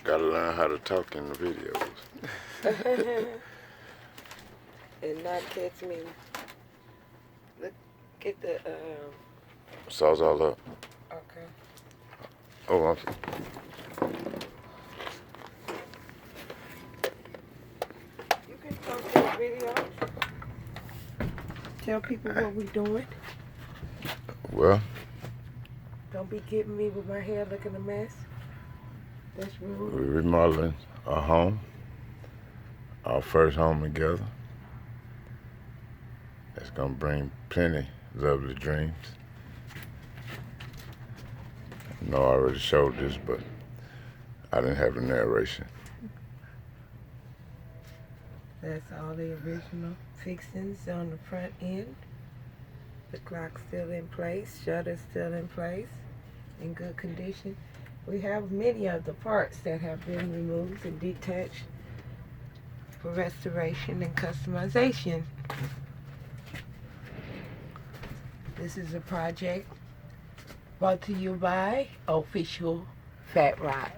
Gotta learn how to talk in the videos. And not catch me. Look, get the, Sauce all up. okay. Oh, I'm... You can post those videos. Tell people what we're doing. Well, Don't be getting me with my hair looking a mess. That's rude. we're remodeling our home. Our first home together. It's gonna bring plenty lovely dreams. I know I already showed this, but I didn't have the narration. That's all the original fixings on the front end. The clock's still in place, shutter's still in place, in good condition. We have many of the parts that have been removed and detached for restoration and customization. This is a project brought to you by Official Fat Rod.